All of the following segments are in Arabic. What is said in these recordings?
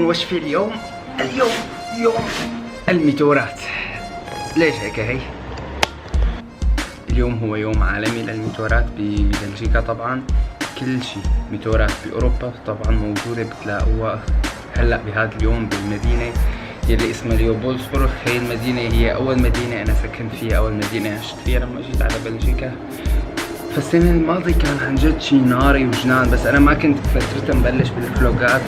وش في اليوم يوم الميتورات. ليش هيك؟ هي اليوم هو يوم عالمي للميتورات ببلجيكا. طبعا كل شيء ميتورات بأوروبا طبعا موجودة، بتلاقوها هلأ بهذا اليوم بالمدينة يلي اسمها ليوبولدسبورغ. هي المدينة هي أول مدينة أنا سكنت فيها، أول مدينة عشت فيها لما جيت على بلجيكا. فالسنة الماضي كان عن جد شي ناري وجنان، بس أنا ما كنت فترتها مبلش بالفلوقات،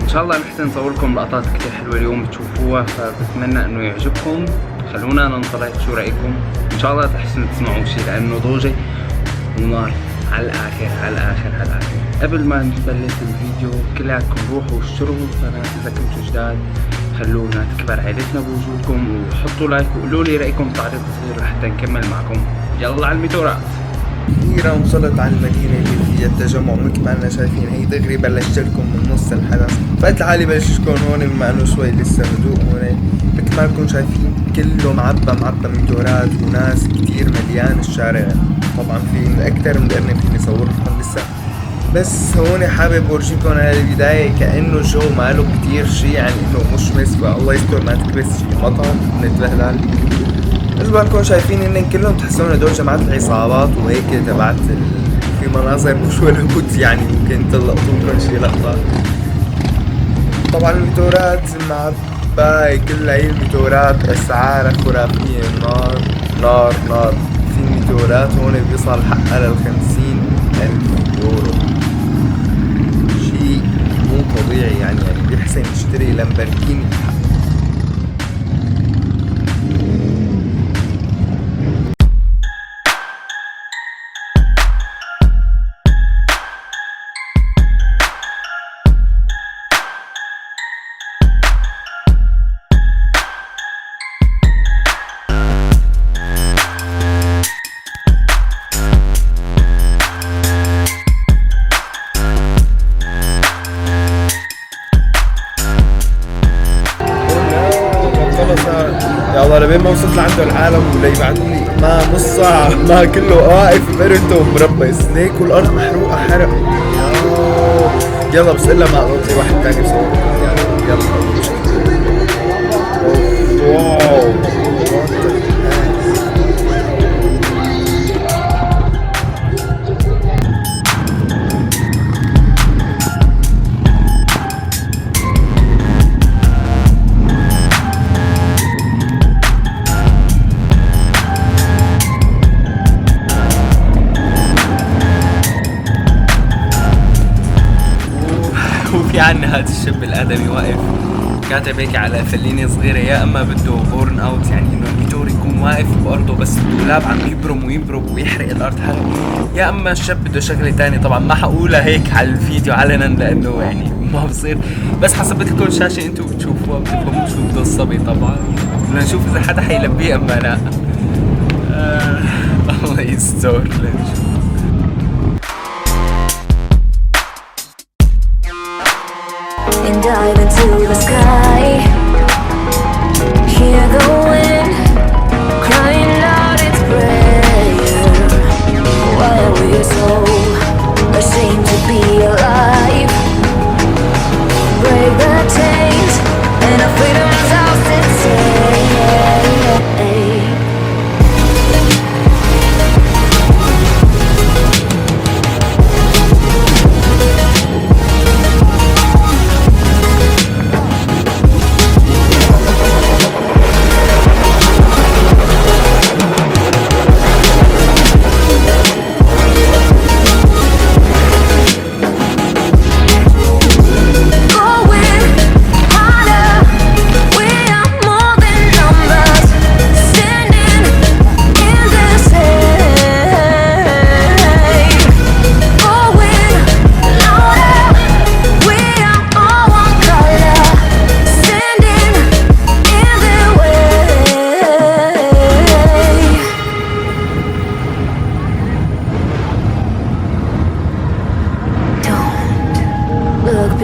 إن شاء الله رح نصور لكم لقطات كتير حلوة اليوم تشوفوها، فبتمنى إنه يعجبكم. خلونا ننطلق، شو رأيكم؟ إن شاء الله تحسنوا تسمعوا شي لأنه ضوجة ونار على الآخر على الآخر على الآخر. قبل ما نبلش الفيديو كلياتكم روحوا اشتروا القناة إذا كنتوا جداد، خلونا تكبر عائلتنا بوجودكم، وحطوا لايك وقولوا لي رأيكم بتعليق صغير لحتى نكمل معكم. يلا على الميتورات. أخيرا وصلت على المدينة اللي فيها التجمع. مثل ما احنا شايفين هي دغري بلشت لكم من نص الحدث، فقلت لحالي بلشكم هون بما انه شوي لسه هدوء هون. مثل ما انكم شايفين كله معبى ميتورات وناس كتير، مليان الشارع. طبعا في اكثر من قرن فيني صور لكم لسه، بس هون حابب اورجيكم على البداية كأنه الجو ماله كتير شي، يعني انه مشمس، فالله يستر ما تكبس شي مطر نتبهدل. مثل ما انكم شايفين ان كلهم تحسون هدول جماعة العصابات وهيك تبعت في مناظر مش ولا بد، يعني ممكن تلقطوا لكم شي لقطة. طبعا الميتورات معباي، كل هي الميتورات اسعارها خرافية، نار نار نار. في ميتورات هون بيصل حقها ل50,000 يورو، شي مو طبيعي يعني بيحسن يشتري لامبرجيني. يلا لبين ما وصلت لعنده العالم ولا يبعثوا لي ما نص ساعة، ما كله واقف برته ومربس هيك والارض محروقة حرق. يلا بس الا ما اقضي واحد ثاني بصور. يلا واو وفي عنا هذا الشاب الآدمي واقف كاتب هيك على فلينة صغيرة، يا اما بده بورن اوت، يعني انه الميتور يكون واقف بارضه بس الدولاب عم يبرم ويبرم ويحرق الارض حرق، يا اما الشاب بده شغله تانية. طبعا ما حقولها هيك على الفيديو علنا لانه يعني ما بصير، بس حسبت لكم شاشة انتم بتشوفوها بتفهموا شو بده الصبي. طبعا بدنا نشوف اذا حدا حيلبيه اما لا. الله يستر. لنشوف. And dive into the sky. Hear the wind crying out its prayer. Why are we so ashamed to be alive? Break the chains and our freedom's ours to take.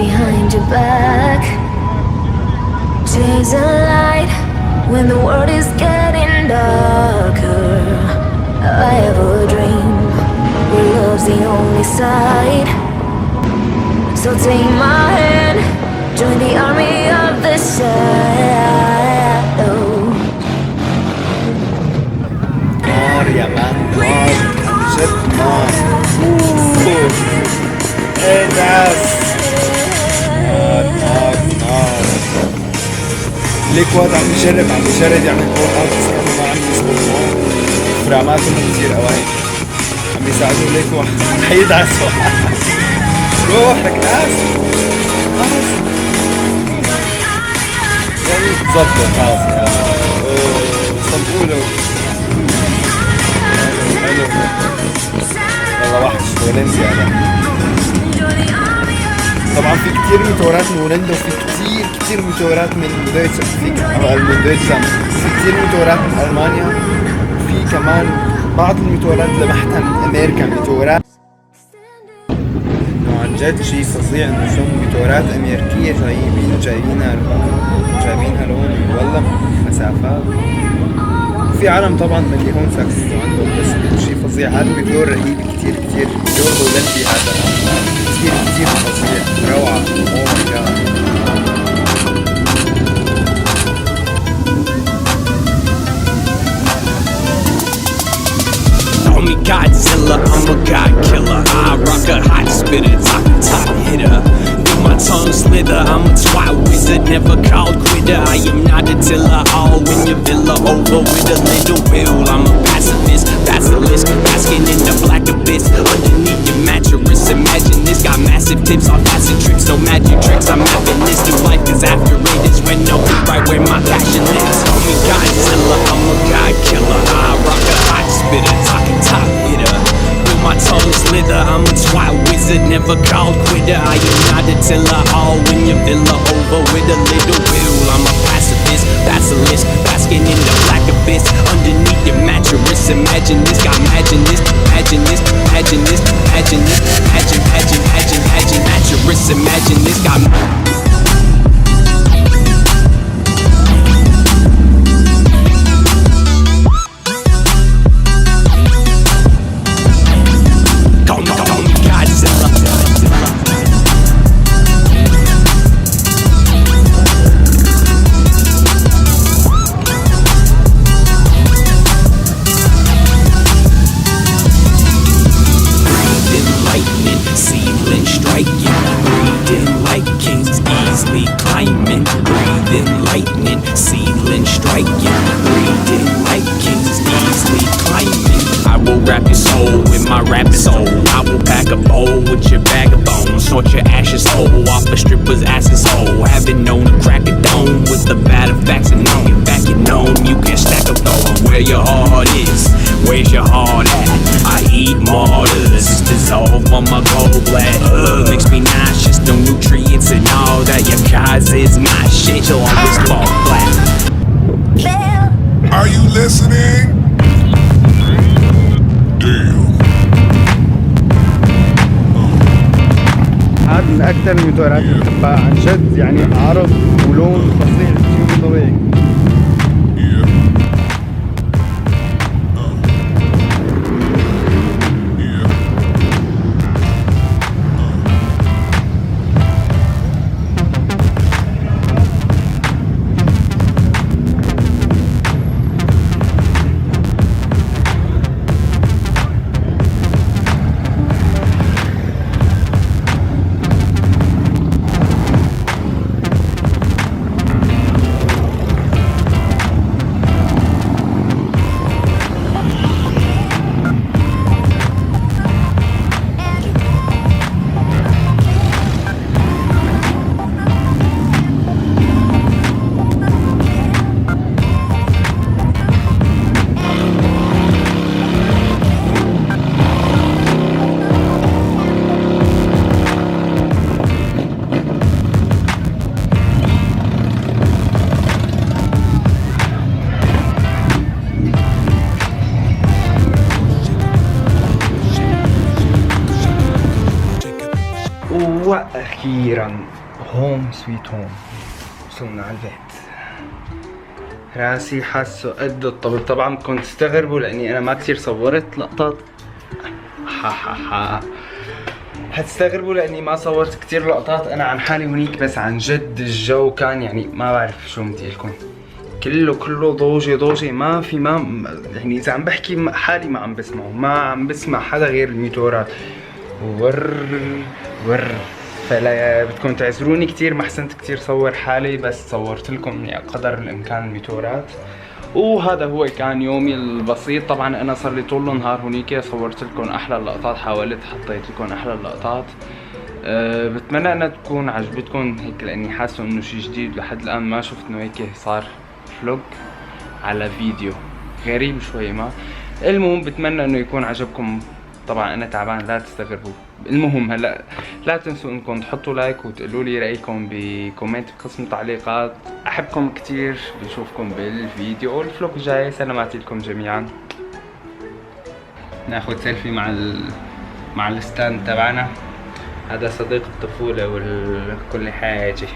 Behind your back, chase a light when the world is getting darker. I have a dream where love's the only side. So take my hand. الكواد عم يجرب يعمل بول اوت بس كانوا ما عم يزبط معه، فراماتهم كثير قوي عم يساعدوا ليكواد حيدعسوا. روحك ناس يعني تظبطوا خلاص يا صدقوا حلو والله وحش فالنسيا هذا. طبعا في كتير ميتورات من هولندا وفي كتير ميتورات من دويتشلاند، في كتير ميتورات من ألمانيا، وفي كمان بعض الميتورات لمحتها من أمريكا ميتورات. إنه عن جد شي فظيع إنه شو ميتورات أمريكية جايبينها لهون والله مسافات. وفي عالم طبعا من اللي هون ساكنين عندهم بس شي فظيع. هذا الميتور رهيب كتير ميتور هولندي هذا كتير فظيع روعة. اوه ماي جاد. Call me Godzilla, I'm a god killer. I rock a hot spitter, top hitter. With my tongue slither, I'm a twat wizard, never called quitter. I am not a tiller, all in your villa over with a little bill. I'm a pacifist, basilisk, basking in the black abyss. Underneath your mattress, imagine this. Got massive tips off acid trips, no magic tricks. I'm having this new life is after it. It's when no right where my passion lives. Call me Godzilla, I'm a god killer. I rock a hot spitter, top hitter. With my tongue slither, I'm a twat wizard, never called quitter. I am not a tiller, all in your villa over with a little bill. I'm a pacifist, basilisk, basking in the black abyss. Underneath your mattress, imagine this. Got imagine this, imagine this, imagine this, imagine this, imagine mattress, imagine this. Got sort your ashes whole off a stripper's ass's hole. Haven't known to crack a dome with the bad effects and on your back you know you can stack a bone. Where your heart is, where's your heart at? I eat martyrs, dissolve on my gallbladder. Makes me nauseous, no nutrients and all that. Your cause is my shit, you'll always fall flat. Are you listening? Damn. هذا من أكثر الميتورات اللي بحبها عن جد، يعني عرض ولون فظيع شيء طبيعي. واخيرا هوم سويت هوم، وصلنا على البيت. راسي حاسه قد الطبل. طبعا كنت تستغربوا لاني انا ما كثير صورت لقطات، هتستغربوا لاني ما صورت كثير لقطات انا عن حالي هونيك، بس عن جد الجو كان يعني ما بعرف شو بدي لكم، كله ضوجة ما يعني اذا عم بحكي حالي ما عم بسمعه، ما عم بسمع حدا غير الميتورات. ور فلا بدكم تعذروني كتير، ما حسنت كتير صور حالي، بس صورت لكم يعني قدر الامكان الميتورات. وهذا هو كان يومي البسيط. طبعا انا صار لي طول النهار هونيك، صورت لكم احلى اللقطات، حاولت حطيت لكم احلى اللقطات. بتمنى انها تكون عجبتكم هيك، لاني حاسه انه شيء جديد لحد الان ما شفت انه هيك صار فلوج على فيديو، غريب شوي. ما المهم بتمنى انه يكون عجبكم. طبعا انا تعبان لا تستغربوا. المهم هلا لا تنسوا انكم تحطوا لايك وتقولوا لي رايكم بكومنت بقسم التعليقات. احبكم كتير، بنشوفكم بالفيديو الفلوج الجاي. سلاماتي لكم جميعا. ناخذ سيلفي مع الستاند تبعنا. هذا صديق الطفولة وكل حاجة.